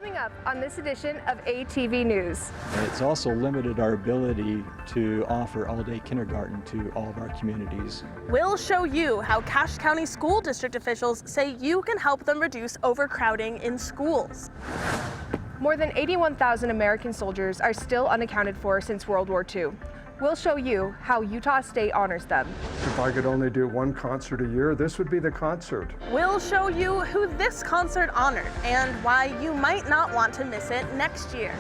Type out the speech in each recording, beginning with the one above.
Coming up on this edition of ATV News. It's also limited our ability to offer all-day kindergarten to all of our communities. We'll show you how Cache County School District officials say you can help them reduce overcrowding in schools. More than 81,000 American soldiers are still unaccounted for since World War II. We'll show you how Utah State honors them. If I could only do one concert a year, this would be the concert. We'll show you who this concert honored and why you might not want to miss it next year.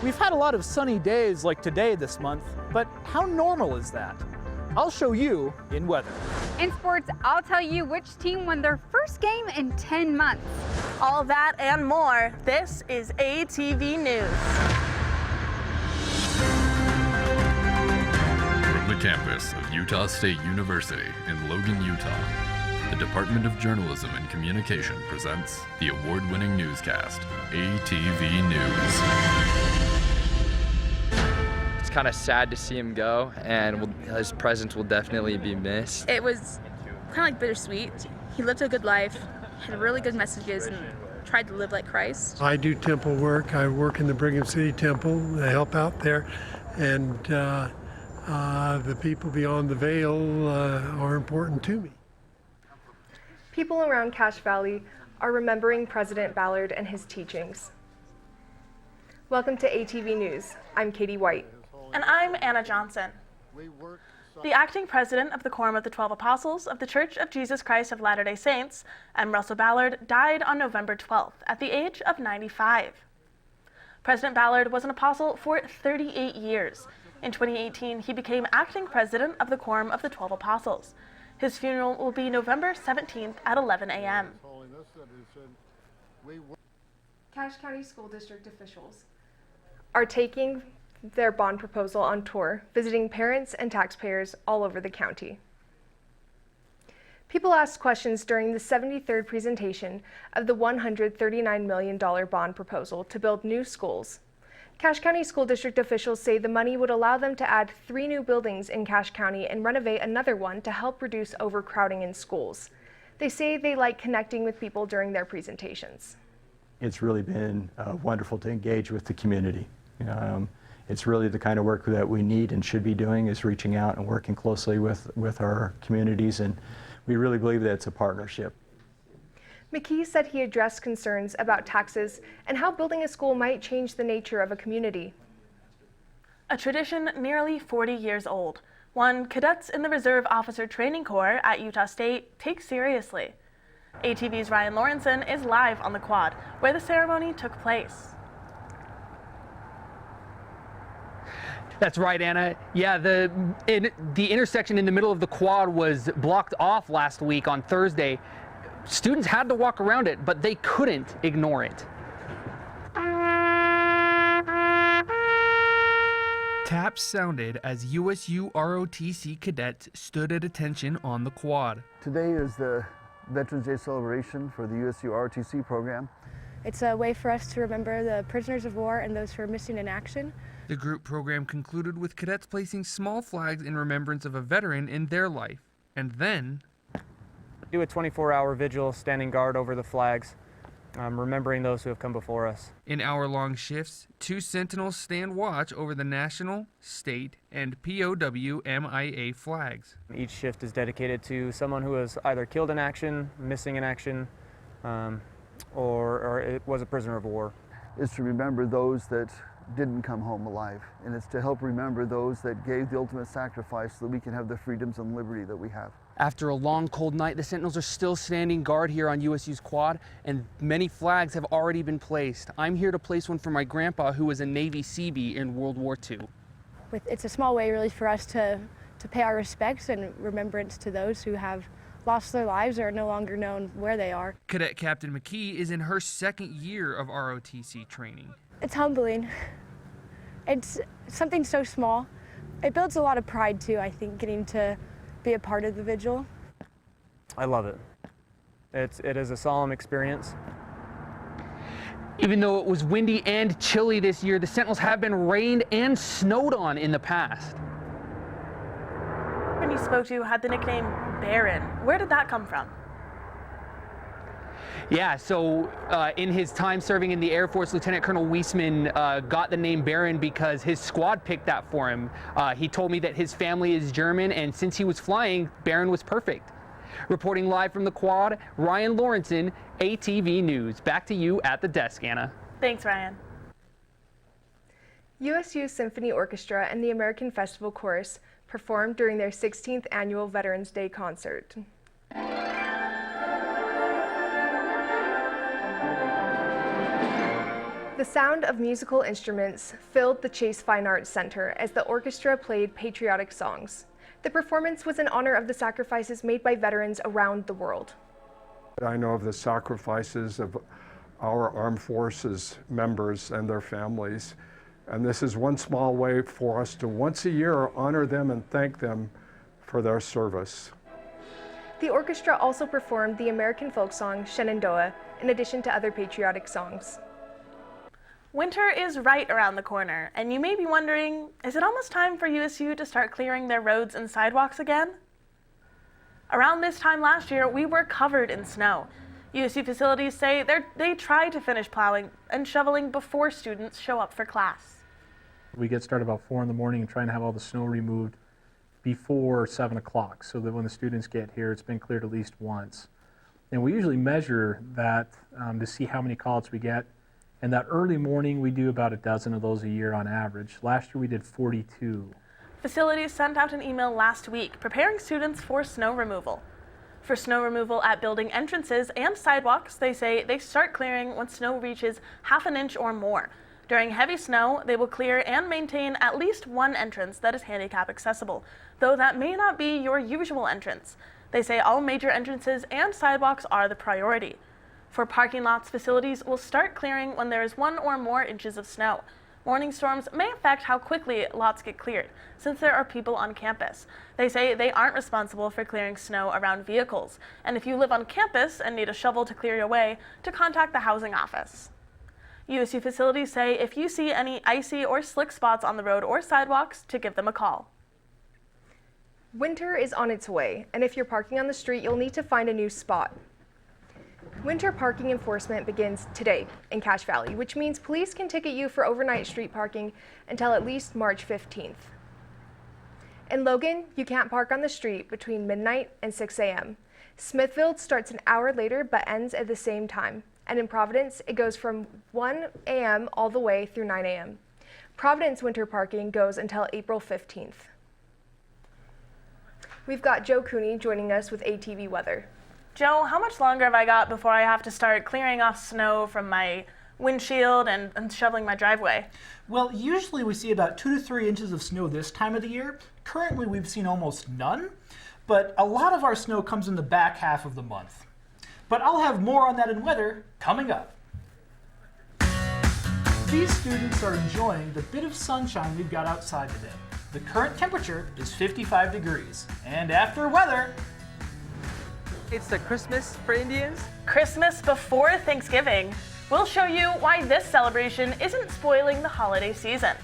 We've had a lot of sunny days like today this month, but how normal is that? I'll show you in weather. In sports, I'll tell you which team won their first game in 10 months. All that and more. This is ATV News. The campus of Utah State University in Logan, Utah, the Department of Journalism and Communication presents the award-winning newscast, ATV News. It's kind of sad to see him go, and his presence will definitely be missed. It was kind of like bittersweet. He lived a good life, had really good messages, and tried to live like Christ. I do temple work. I work in the Brigham City Temple. I help out there, and the people beyond the veil are important to me. People around Cache Valley are remembering President Ballard and his teachings. Welcome to ATV News. I'm Katie White. And I'm Anna Johnson. The acting president of the Quorum of the 12 Apostles of the Church of Jesus Christ of Latter-day Saints, M. Russell Ballard, died on November 12th at the age of 95. President Ballard was an apostle for 38 years. In 2018, he became acting president of the Quorum of the 12 Apostles. His funeral will be November 17th at 11 a.m. Cache County School District officials are taking their bond proposal on tour, visiting parents and taxpayers all over the county. People asked questions during the 73rd presentation of the $139 million bond proposal to build new schools. Cache County School District officials say the money would allow them to add 3 new buildings in Cache County and renovate another one to help reduce overcrowding in schools. They say they like connecting with people during their presentations. It's really been wonderful to engage with the community. It's really the kind of work that we need and should be doing, is reaching out and working closely with our communities, and we really believe that it's a partnership. McKee said he addressed concerns about taxes and how building a school might change the nature of a community. A tradition nearly 40 years old, one cadets in the Reserve Officer Training Corps at Utah State take seriously. ATV's Ryan Lawrenson is live on the quad, where the ceremony took place. That's right, Anna. Yeah, the intersection in the middle of the quad was blocked off last week on Thursday. Students had to walk around it, but they couldn't ignore it. Taps sounded as USU ROTC cadets stood at attention on the quad. Today is the Veterans Day celebration for the USU ROTC program. It's a way for us to remember the prisoners of war and those who are missing in action. The group program concluded with cadets placing small flags in remembrance of a veteran in their life, and then do a 24-hour vigil standing guard over the flags, remembering those who have come before us. In hour-long shifts, 2 sentinels stand watch over the national, state, and POW MIA flags. Each shift is dedicated to someone who was either killed in action, missing in action, or it was a prisoner of war. It's to remember those that didn't come home alive, and it's to help remember those that gave the ultimate sacrifice so that we can have the freedoms and liberty that we have. After a long, cold night, the Sentinels are still standing guard here on USU's quad, and many flags have already been placed. I'm here to place one for my grandpa, who was a Navy Seabee in World War II. It's a small way, really, for us to pay our respects and remembrance to those who have lost their lives or are no longer known where they are. Cadet Captain McKee is in her 2nd year of ROTC training. It's humbling. It's something so small. It builds a lot of pride, too, I think, getting to be a part of the vigil. I love it. It is a solemn experience. Even though it was windy and chilly this year, the Sentinels have been rained and snowed on in the past. When you spoke to had the nickname Baron. Where did that come from? Yeah, so in his time serving in the Air Force, Lieutenant Colonel Weisman got the name Baron because his squad picked that for him. He told me that his family is German, and since he was flying, Baron was perfect. Reporting live from the quad, Ryan Lawrenson, ATV News. Back to you at the desk, Anna. Thanks, Ryan. USU Symphony Orchestra and the American Festival Chorus performed during their 16th annual Veterans Day concert. The sound of musical instruments filled the Chase Fine Arts Center as the orchestra played patriotic songs. The performance was in honor of the sacrifices made by veterans around the world. I know of the sacrifices of our armed forces members and their families, and this is one small way for us to once a year honor them and thank them for their service. The orchestra also performed the American folk song Shenandoah, in addition to other patriotic songs. Winter is right around the corner, and you may be wondering, is it almost time for USU to start clearing their roads and sidewalks again? Around this time last year, we were covered in snow. USU facilities say they try to finish plowing and shoveling before students show up for class. We get started about 4 in the morning and trying to have all the snow removed before 7 o'clock so that when the students get here, it's been cleared at least once. And we usually measure that to see how many call-outs we get. And that early morning, we do about a dozen of those a year on average. Last year, we did 42. Facilities sent out an email last week preparing students for snow removal. For snow removal at building entrances and sidewalks, they say they start clearing when snow reaches ½ an inch or more. During heavy snow, they will clear and maintain at least one entrance that is handicap accessible, though that may not be your usual entrance. They say all major entrances and sidewalks are the priority. For parking lots, facilities will start clearing when there is 1 or more inches of snow. Morning storms may affect how quickly lots get cleared, since there are people on campus. They say they aren't responsible for clearing snow around vehicles, and if you live on campus and need a shovel to clear your way, to contact the housing office. USU facilities say if you see any icy or slick spots on the road or sidewalks, to give them a call. Winter is on its way, and if you're parking on the street, you'll need to find a new spot. Winter parking enforcement begins today in Cache Valley, which means police can ticket you for overnight street parking until at least March 15th. In Logan, you can't park on the street between midnight and 6 a.m. Smithfield starts an hour later but ends at the same time. And in Providence, it goes from 1 a.m. all the way through 9 a.m. Providence winter parking goes until April 15th. We've got Joe Cooney joining us with ATV weather. Joe, how much longer have I got before I have to start clearing off snow from my windshield and shoveling my driveway? Well, usually we see about 2 to 3 inches of snow this time of the year. Currently, we've seen almost none, but a lot of our snow comes in the back half of the month. But I'll have more on that in weather coming up. These students are enjoying the bit of sunshine we've got outside today. The current temperature is 55 degrees, and after weather, it's the Christmas for Indians. Christmas before Thanksgiving. We'll show you why this celebration isn't spoiling the holiday season.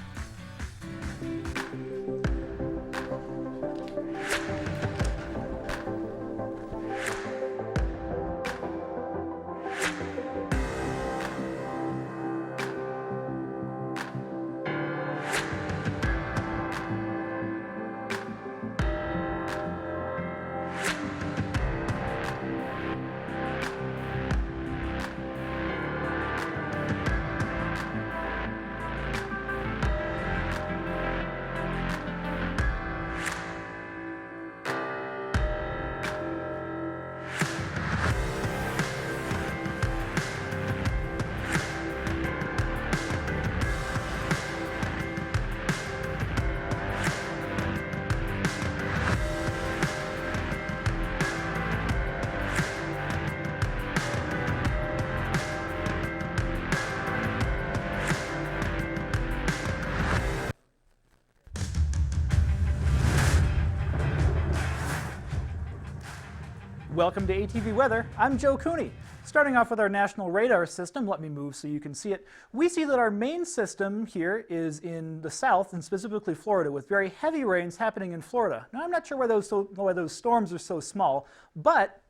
welcome to ATV Weather. I'm Joe Cooney. Starting off with our national radar system, let me move so you can see it. We see that our main system here is in the south, and specifically Florida, with very heavy rains happening in Florida. Now, I'm not sure why those storms are so small, but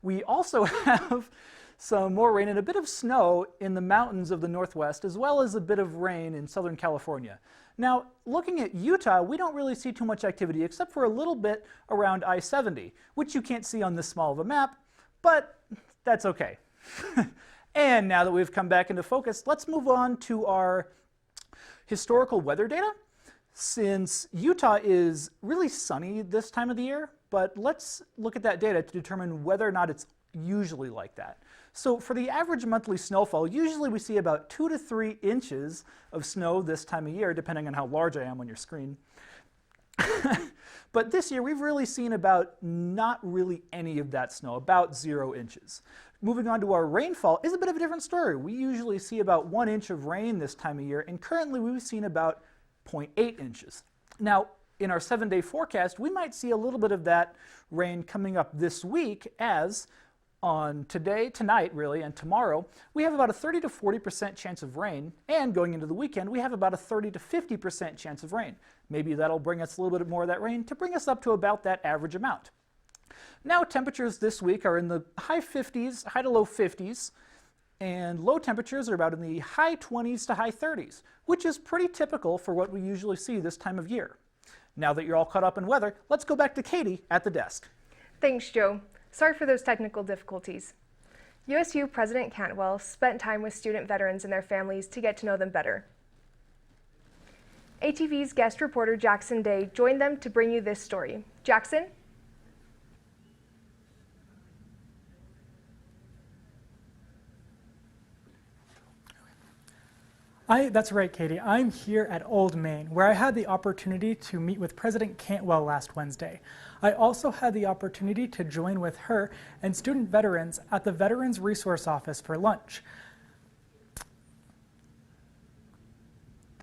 we also have some more rain and a bit of snow in the mountains of the Northwest, as well as a bit of rain in Southern California. Now, looking at Utah, we don't really see too much activity except for a little bit around I-70, which you can't see on this small of a map, but that's okay. And now that we've come back into focus, let's move on to our historical weather data. Since Utah is really sunny this time of the year, but let's look at that data to determine whether or not it's usually like that. So for the average monthly snowfall, usually we see about 2 to 3 inches of snow this time of year, depending on how large I am on your screen. But this year we've really seen about not really any of that snow, about 0 inches. Moving on to our rainfall is a bit of a different story. We usually see about 1 inch of rain this time of year, and currently we've seen about 0.8 inches. Now, in our 7-day forecast, we might see a little bit of that rain coming up this week, as on today, tonight really, and tomorrow, we have about a 30 to 40% chance of rain, and going into the weekend, we have about a 30 to 50% chance of rain. Maybe that'll bring us a little bit more of that rain to bring us up to about that average amount. Now, temperatures this week are in the high 50s, high to low 50s, and low temperatures are about in the high 20s to high 30s, which is pretty typical for what we usually see this time of year. Now that you're all caught up in weather, let's go back to Katie at the desk. Thanks, Joe. Sorry for those technical difficulties. USU President Cantwell spent time with student veterans and their families to get to know them better. ATV's guest reporter Jackson Day joined them to bring you this story. Jackson? That's right, Katie. I'm here at Old Main, where I had the opportunity to meet with President Cantwell last Wednesday. I also had the opportunity to join with her and student veterans at the Veterans Resource Office for lunch.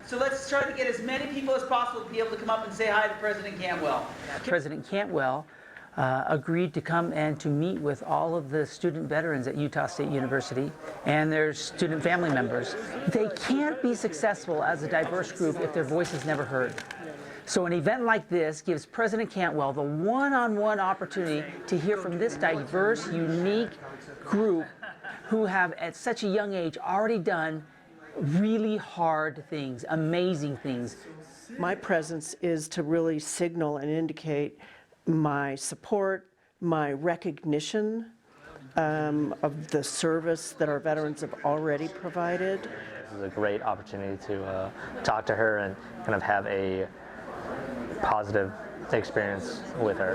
So let's try to get as many people as possible to be able to come up and say hi to President Cantwell. President Cantwell agreed to come and to meet with all of the student veterans at Utah State University and their student family members. They can't be successful as a diverse group if their voice is never heard. So an event like this gives President Cantwell the one-on-one opportunity to hear from this diverse, unique group who have at such a young age already done really hard things, amazing things. My presence is to really signal and indicate my support, my recognition of the service that our veterans have already provided. This is a great opportunity to talk to her and kind of have a positive experience with her.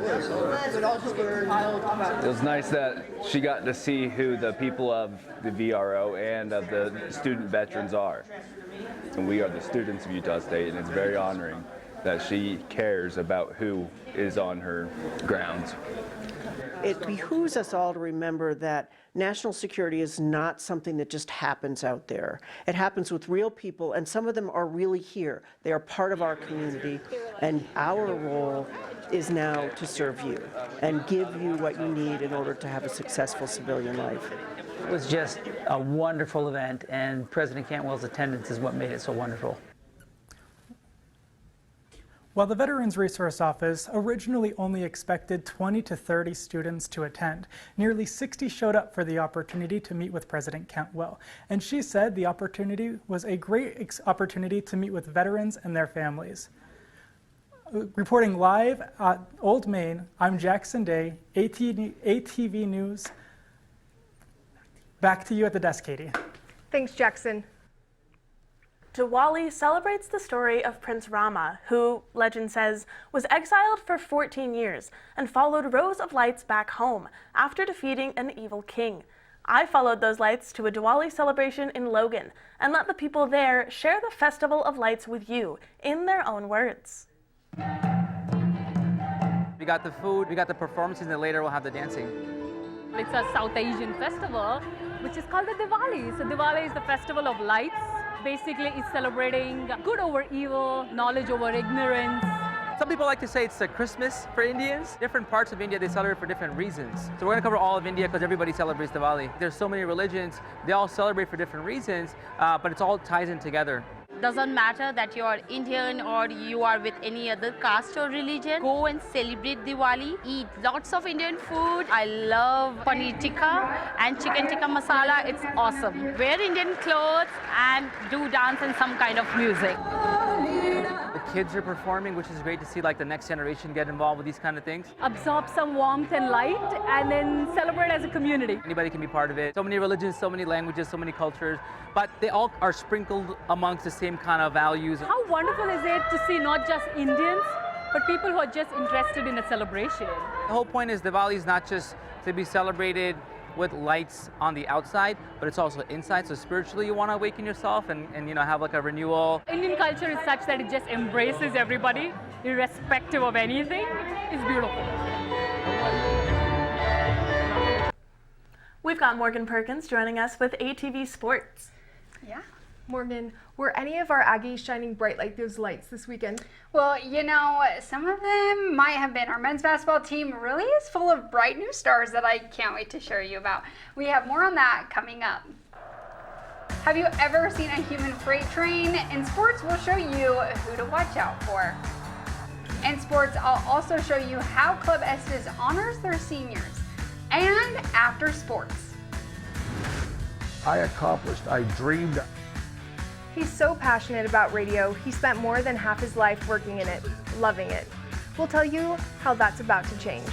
It was nice that she got to see who the people of the VRO and of the student veterans are. And we are the students of Utah State, and it's very honoring that she cares about who is on her grounds. It behooves us all to remember that national security is not something that just happens out there. It happens with real people, and some of them are really here. They are part of our community, and our role is now to serve you and give you what you need in order to have a successful civilian life. It was just a wonderful event, and President Cantwell's attendance is what made it so wonderful. While the Veterans Resource Office originally only expected 20 to 30 students to attend, nearly 60 showed up for the opportunity to meet with President Cantwell. And she said the opportunity was a great opportunity to meet with veterans and their families. Reporting live at Old Main, I'm Jackson Day, ATV News. Back to you at the desk, Katie. Thanks, Jackson. Diwali celebrates the story of Prince Rama, who, legend says, was exiled for 14 years and followed rows of lights back home after defeating an evil king. I followed those lights to a Diwali celebration in Logan and let the people there share the Festival of Lights with you in their own words. We got the food, we got the performances, and then later we'll have the dancing. It's a South Asian festival, which is called the Diwali. So Diwali is the festival of lights. Basically, it's celebrating good over evil, knowledge over ignorance. Some people like to say it's a Christmas for Indians. Different parts of India, they celebrate for different reasons. So we're gonna cover all of India because everybody celebrates Diwali. There's so many religions, they all celebrate for different reasons, but it all ties in together. Doesn't matter that you are Indian or you are with any other caste or religion. Go and celebrate Diwali. Eat lots of Indian food. I love paneer tikka and chicken tikka masala. It's awesome. Wear Indian clothes and do dance and some kind of music. The kids are performing, which is great to see, like the next generation get involved with these kind of things. Absorb some warmth and light and then celebrate as a community. Anybody can be part of it. So many religions, so many languages, so many cultures, but they all are sprinkled amongst the same kind of values. How wonderful is it to see not just Indians, but people who are just interested in a celebration? The whole point is Diwali is not just to be celebrated with lights on the outside, but it's also inside. So spiritually, you want to awaken yourself and have like a renewal. Indian culture is such that it just embraces everybody, irrespective of anything. It's beautiful. We've got Morgan Perkins joining us with ATV Sports. Yeah. Morgan, were any of our Aggies shining bright like those lights this weekend? Well, some of them might have been. Our men's basketball team really is full of bright new stars that I can't wait to share you about. We have more on that coming up. Have you ever seen a human freight train? In sports, we'll show you who to watch out for. In sports, I'll also show you how Club Estes honors their seniors. And after sports. I accomplished, I dreamed. He's so passionate about radio, he spent more than half his life working in it, loving it. We'll tell you how that's about to change.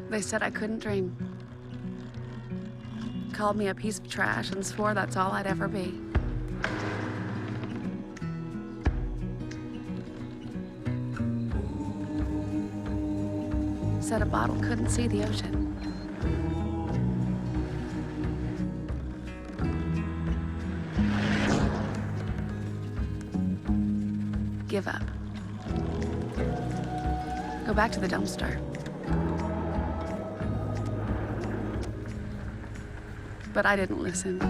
They said I couldn't dream. Called me a piece of trash and swore that's all I'd ever be. Said a bottle couldn't see the ocean. Give up. Go back to the dumpster. But I didn't listen.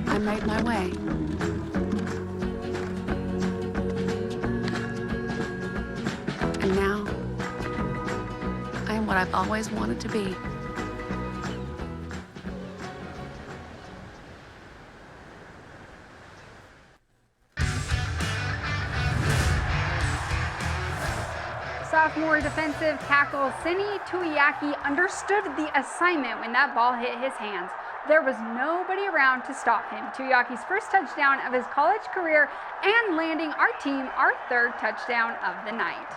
I made my way. And now, I am what I've always wanted to be. Sophomore defensive tackle Sini Tuiaki understood the assignment when that ball hit his hands. There was nobody around to stop him. Tuiaki's first touchdown of his college career and landing our team our third touchdown of the night.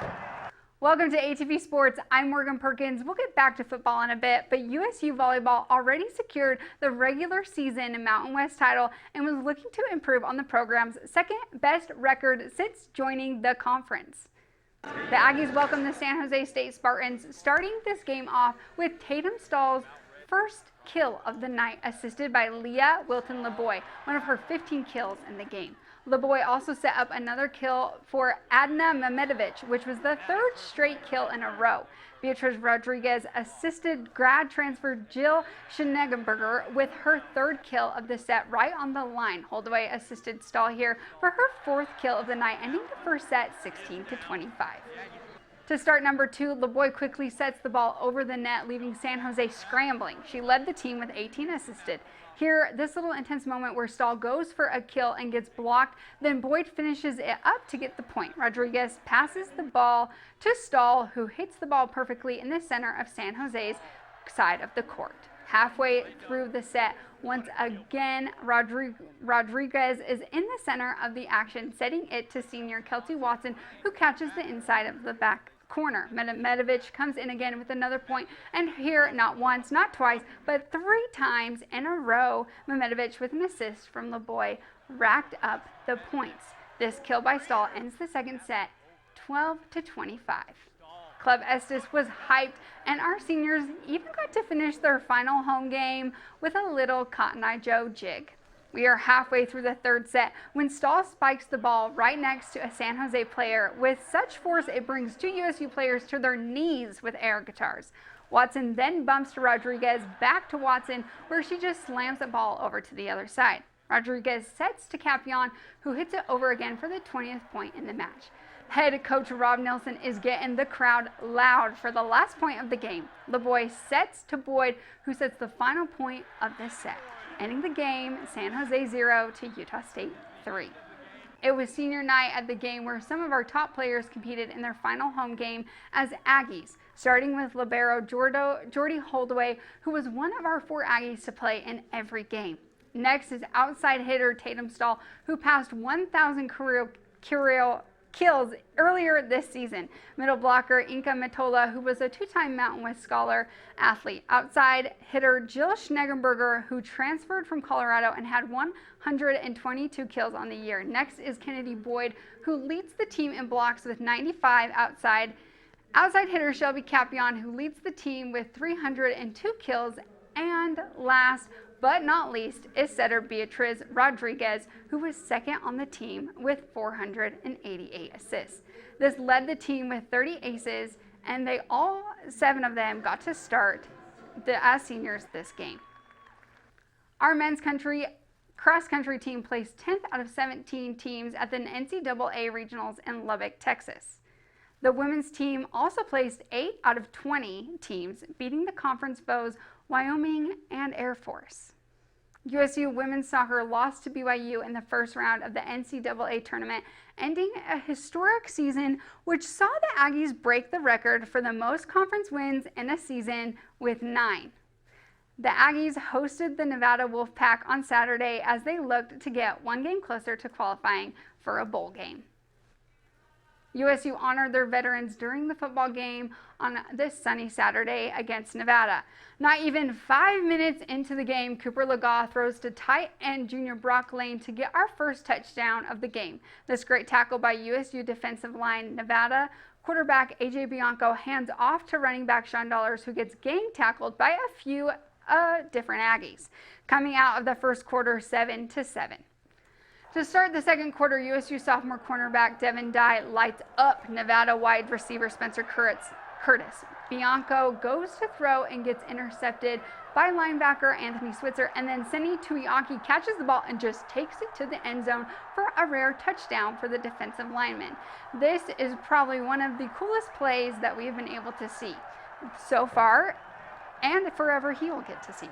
Welcome to ATV Sports. I'm Morgan Perkins. We'll get back to football in a bit, but USU Volleyball already secured the regular season Mountain West title and was looking to improve on the program's second best record since joining the conference. The Aggies welcome the San Jose State Spartans, starting this game off with Tatum Stahl's first kill of the night, assisted by Leah Wilton-LeBoy, one of her 15 kills in the game. LeBoy also set up another kill for Adna Mehmetovic, which was the third straight kill in a row. Beatriz Rodriguez assisted grad transfer Jill Schnegenberger with her third kill of the set right on the line. Holdaway assisted Stahl here for her fourth kill of the night, ending the first set 16-25. To start number 2, LeBoy quickly sets the ball over the net, leaving San Jose scrambling. She led the team with 18 assisted. Here, this little intense moment where Stahl goes for a kill and gets blocked, then Boyd finishes it up to get the point. Rodriguez passes the ball to Stahl, who hits the ball perfectly in the center of San Jose's side of the court. Halfway through the set, once again, Rodriguez is in the center of the action, setting it to senior Kelty Watson, who catches the inside of the back corner. Mehmetovic comes in again with another point, and here, not once, not twice, but 3 times in a row, Mehmetovic with an assist from LeBoy racked up the points. This kill by Stahl ends the second set 12-25. Club Estes was hyped, and our seniors even got to finish their final home game with a little Cotton Eye Joe jig. We are halfway through the third set when Stahl spikes the ball right next to a San Jose player with such force it brings 2 USU players to their knees with air guitars. Watson then bumps to Rodriguez, back to Watson, where she just slams the ball over to the other side. Rodriguez sets to Capion, who hits it over again for the 20th point in the match. Head coach Rob Nelson is getting the crowd loud for the last point of the game. LeBoy sets to Boyd, who sets the final point of this set, ending the game San Jose 0 to Utah State 3. It was senior night at the game where some of our top players competed in their final home game as Aggies, starting with libero Jordy Holdaway, who was one of our 4 Aggies to play in every game. Next is outside hitter Tatum Stahl, who passed 1,000 career kills earlier this season. Middle blocker Inka Matola, who was a 2-time Mountain West Scholar athlete. Outside hitter Jill Schnegenberger, who transferred from Colorado and had 122 kills on the year. Next is Kennedy Boyd, who leads the team in blocks with 95. Outside hitter Shelby Capion, who leads the team with 302 kills. And last but not least is setter Beatriz Rodriguez, who was second on the team with 488 assists. This led the team with 30 aces, and all 7 of them got to start as seniors this game. Our men's cross-country team placed 10th out of 17 teams at the NCAA Regionals in Lubbock, Texas. The women's team also placed 8 out of 20 teams, beating the conference foes Wyoming and Air Force. USU women's soccer lost to BYU in the first round of the NCAA tournament, ending a historic season which saw the Aggies break the record for the most conference wins in a season with 9. The Aggies hosted the Nevada Wolfpack on Saturday as they looked to get 1 game closer to qualifying for a bowl game. USU honored their veterans during the football game on this sunny Saturday against Nevada. Not even 5 minutes into the game, Cooper Legault throws to tight end junior Brock Lane to get our first touchdown of the game. This great tackle by USU defensive line Nevada quarterback AJ Bianco hands off to running back Sean Dollars, who gets gang tackled by a few different Aggies, coming out of the first quarter 7-7. To start the second quarter, USU sophomore cornerback Devin Dye lights up Nevada wide receiver Spencer Curtis. Bianco goes to throw and gets intercepted by linebacker Anthony Switzer, and then Seni Tuiaki catches the ball and just takes it to the end zone for a rare touchdown for the defensive lineman. This is probably one of the coolest plays that we have been able to see so far, and forever he will get to see.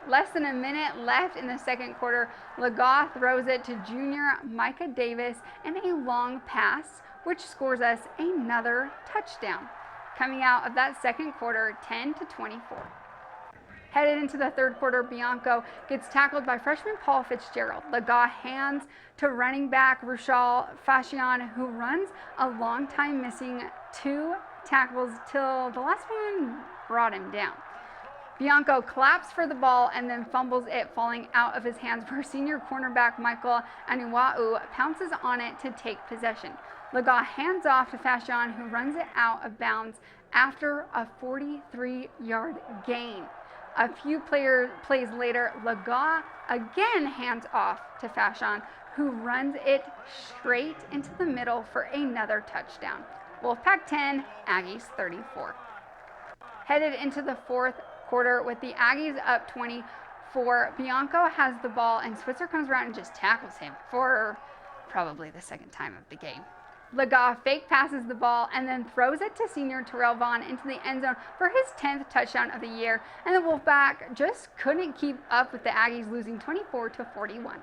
Less than a minute left in the second quarter, Legault throws it to junior Micah Davis in a long pass, which scores us another touchdown. Coming out of that second quarter, 10-24. Headed into the third quarter, Bianco gets tackled by freshman Paul Fitzgerald. Legault hands to running back Rushal Fashion, who runs a long time, missing 2 tackles till the last one brought him down. Bianco claps for the ball and then fumbles it, falling out of his hands, where senior cornerback Michael Anuwa'u pounces on it to take possession. Legault hands off to Fashion, who runs it out of bounds after a 43-yard gain. A few plays later, Legault again hands off to Fashion, who runs it straight into the middle for another touchdown. Wolfpack 10, Aggies 34. Headed into the fourth quarter with the Aggies up 24, Bianco has the ball and Switzer comes around and just tackles him for probably the second time of the game. Legault fake passes the ball and then throws it to senior Terrell Vaughn into the end zone for his 10th touchdown of the year, and the Wolfpack just couldn't keep up with the Aggies, losing 24-41.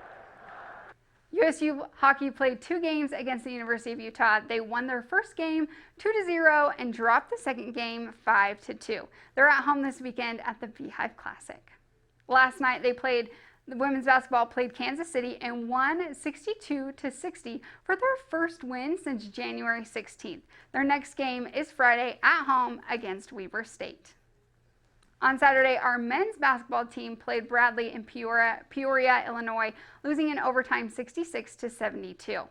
USU hockey played 2 games against the University of Utah. They won their first game 2-0 and dropped the second game 5-2. They're at home this weekend at the Beehive Classic. Last night the women's basketball played Kansas City and won 62-60 for their first win since January 16th. Their next game is Friday at home against Weber State. On Saturday, our men's basketball team played Bradley in Peoria, Illinois, losing in overtime 66-72.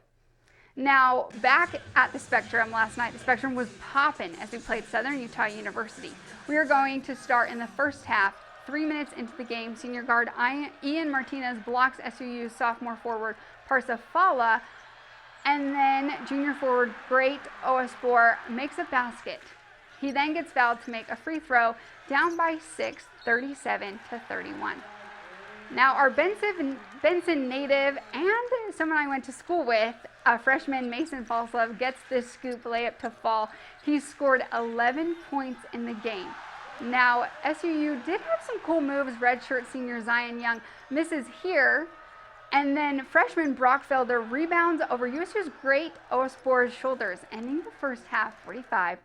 Now, back at the Spectrum last night, the Spectrum was popping as we played Southern Utah University. We are going to start in the first half. 3 minutes into the game, senior guard Ian Martinez blocks SUU's sophomore forward Parsa Fala, and then junior forward Great Oaspor makes a basket. He then gets fouled to make a free throw, down by 6, 37-31. Now, our Benson native and someone I went to school with, freshman Mason Falslove, gets this scoop layup to fall. He scored 11 points in the game. Now, SUU did have some cool moves. Redshirt senior Zion Young misses here. And then freshman Brockfelder rebounds over USU's great Ospor's shoulders, ending the first half 45-46.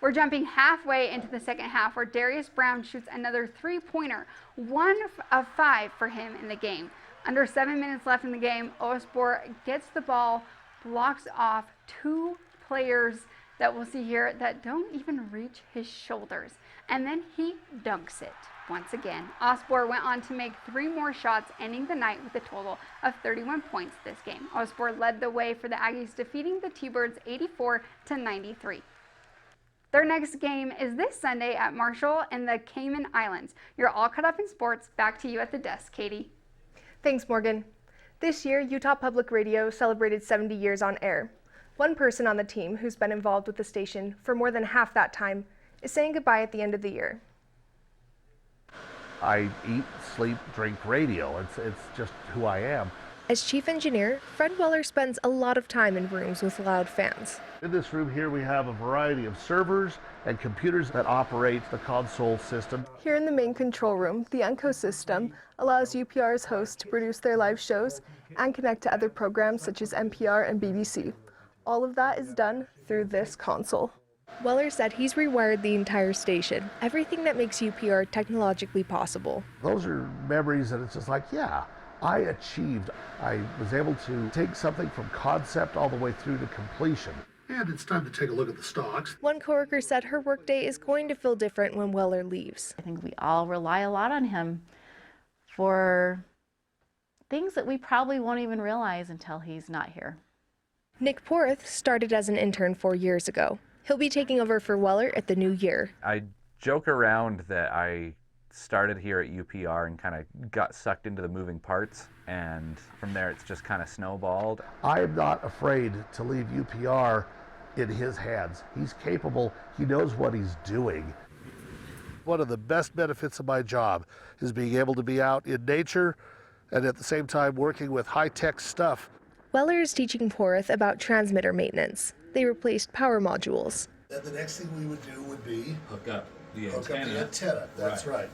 We're jumping halfway into the second half where Darius Brown shoots another three-pointer, 1 of 5 for him in the game. Under 7 minutes left in the game, Ospor gets the ball, blocks off 2 players that we'll see here that don't even reach his shoulders. And then he dunks it once again. Ospor went on to make 3 more shots, ending the night with a total of 31 points this game. Ospor led the way for the Aggies, defeating the T-Birds 84-93. Their next game is this Sunday at Marshall in the Cayman Islands. You're all caught up in sports. Back to you at the desk, Katie. Thanks, Morgan. This year, Utah Public Radio celebrated 70 years on air. One person on the team who's been involved with the station for more than half that time is saying goodbye at the end of the year. I eat, sleep, drink radio. It's just who I am. As chief engineer, Fred Weller spends a lot of time in rooms with loud fans. In this room here we have a variety of servers and computers that operate the console system. Here in the main control room, the Unco system allows UPR's hosts to produce their live shows and connect to other programs such as NPR and BBC. All of that is done through this console. Weller said he's rewired the entire station, everything that makes UPR technologically possible. Those are memories that it's just like, yeah, I achieved. I was able to take something from concept all the way through to completion. And it's time to take a look at the stocks. One coworker said her workday is going to feel different when Weller leaves. I think we all rely a lot on him for things that we probably won't even realize until he's not here. Nick Porth started as an intern 4 years ago. He'll be taking over for Weller at the new year. I joke around that I started here at UPR and kind of got sucked into the moving parts, and from there it's just kind of snowballed. I am not afraid to leave UPR in his hands. He's capable. He knows what he's doing. One of the best benefits of my job is being able to be out in nature and at the same time working with high-tech stuff. Weller is teaching Porth about transmitter maintenance. They replaced power modules. And the next thing we would do would be hook up the antenna. That's right.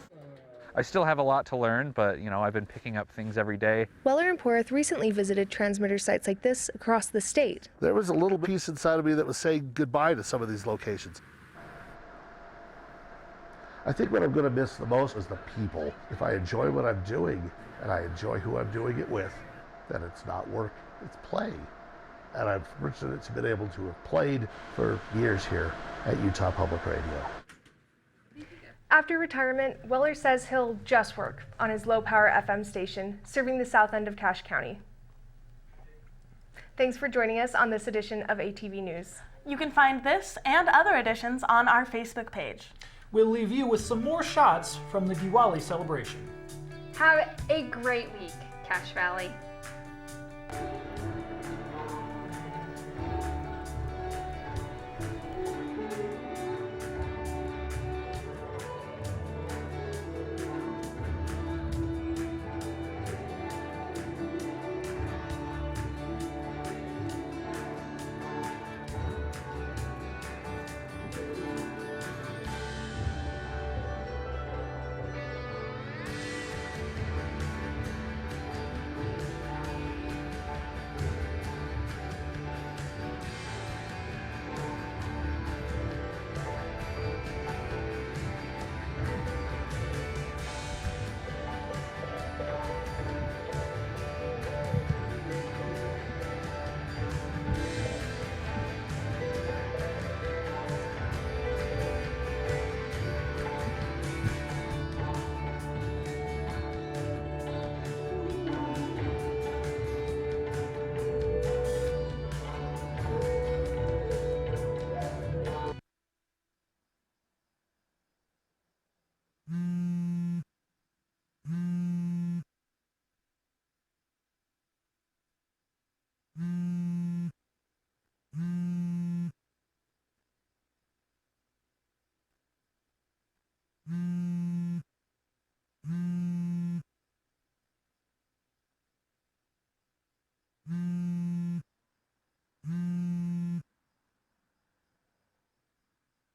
I still have a lot to learn, but I've been picking up things every day. Weller and Porth recently visited transmitter sites like this across the state. There was a little piece inside of me that was saying goodbye to some of these locations. I think what I'm going to miss the most is the people. If I enjoy what I'm doing and I enjoy who I'm doing it with, then it's not work, it's play. And I'm fortunate to have been able to have played for years here at Utah Public Radio. After retirement, Weller says he'll just work on his low-power FM station, serving the south end of Cache County. Thanks for joining us on this edition of ATV News. You can find this and other editions on our Facebook page. We'll leave you with some more shots from the Diwali celebration. Have a great week, Cache Valley.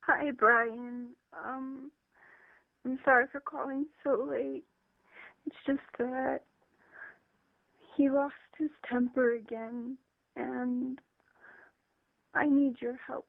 Hi, Brian. I'm sorry for calling so late. It's just that he lost his temper again, and I need your help.